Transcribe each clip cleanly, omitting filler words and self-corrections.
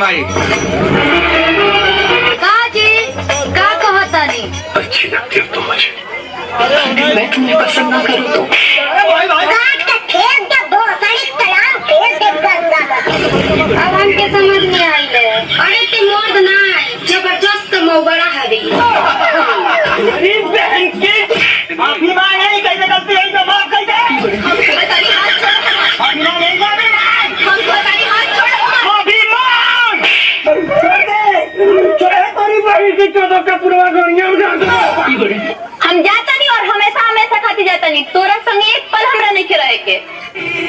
भाई। काजी का कहता नहीं? अच्छी लगती हो तुम मुझे, मैं तुम्हें पसंद ना करूँ तो अब हमके समझ में आई है। अरे ते मर्द ना जबरदस्त मौबड़ा हरी। अरे बहन के अभिमान नहीं कैसे करती है तो माफ कर दे। बतानी हाथ छोड़। अभिमान नहीं हम बतानी हाथ छोड़। अभिमान छोड़ दे। छोड़े तेरी बहन की चोदों का पूरा गोनिया उठा दो। हम जाता नहीं और हमेशा हमेशा खाती जाता नहीं। तोरा संग एक पल हमरा नहीं रहे के।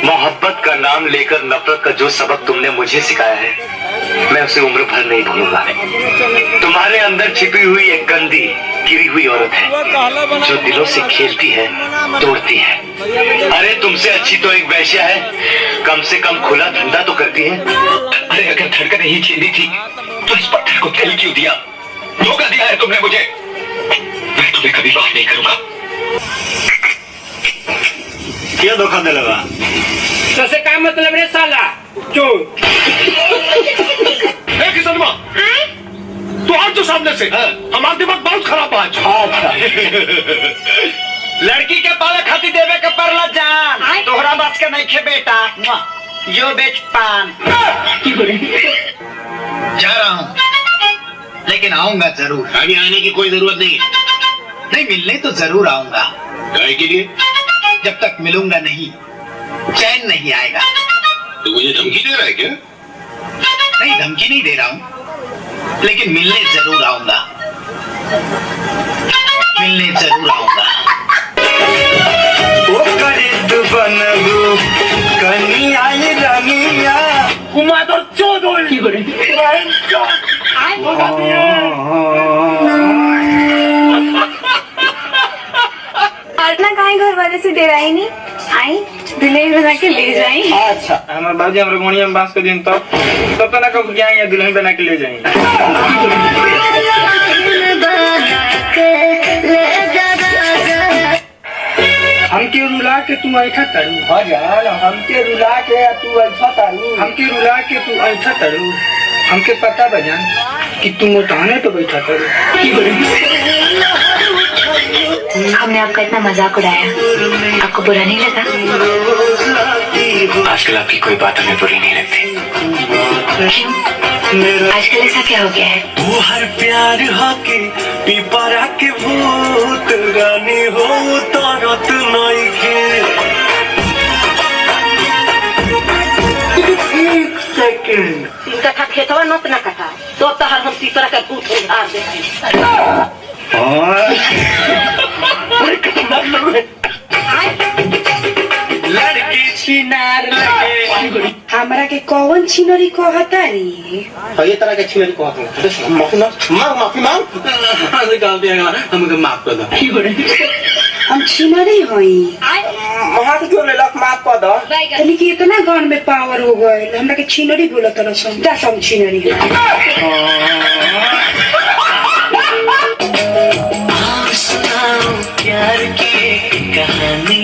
मोहब्बत का नाम लेकर नफरत का जो सबक तुमने मुझे सिखाया है, मैं उसे उम्र भर नहीं भूलूंगा। तुम्हारे अंदर छिपी हुई एक गंदी गिरी हुई औरत है जो दिलों से खेलती है, तोड़ती है। अरे तुमसे अच्छी तो एक वैश्या है, कम से कम खुला धंधा तो करती है। अरे अगर धड़कन ही छीनी थी तो इस पत्थर को तेल क्यों दिया? धोखा दिया है तुमने मुझे। मैं तुम्हें कभी माफ नहीं करूंगा। क्या धोखा दे लगा? तो क्या मतलब रे साला चोर? किसनमा तू आज जो सामने से हमारा दिमाग बहुत खराब आज। अच्छा लड़की के पाले खाती देवे के परला जान तोहरा बस के नहीं खे बेटा जो बेच पान। जा रहा हूँ लेकिन आऊंगा जरूर। अभी आने की कोई जरूरत नहीं है। नहीं मिलने तो जरूर आऊंगा। काय के लिए? जब तक मिलूंगा नहीं चैन नहीं आएगा। तो मुझे धमकी दे रहा है क्या? नहीं धमकी नहीं दे रहा हूँ, लेकिन मिलने जरूर आऊंगा। मिलने जरूर आऊंगा। ओ करीब बनगु कनिया रंगिया कुमा तो चोदोल की करे अपना काहे घर वाले से डराई नहीं? आई दुल्हन बना के ले जाई। अच्छा हमारे बाजी हमारे गोनिया में बांस के दिन तब तो ना कब क्या या दुल्हन बना के ले जाएंगे। हमके रुला के तू ऐठा तरू भजन हमके रुला के तू ऐठा तरू हमके रुला के तू ऐठा तरू हमके पता बजान कि तू मोटाने तो बैठा तरू। हमने आपका इतना मजाक उड़ाया, आपको बुरा नहीं लगा? आजकल आपकी कोई बात हमें बुरी नहीं लगती। क्यों? आजकल ऐसा क्या हो गया है? तू हर प्यार हाके पीपरा के भूत रानी हो तारत नहीं के। एक सेकंड इनका था खेतवा नत न कथा तो अब हर हम तीसरा का भूत उधार देते लड़की छिनार लगे हमरा के कौन छिनरी कहतारी? ये तरह के छिनरी कहता माफी मांग हमको माफ कर दो। हम छिनरी हई वहाँ से क्यों लेलक माफ कर दो। लेकिन इतना गान में पावर हो गए हमरा के छिनरी बोलत रसन जा सब छिनरी प्यार की कहानी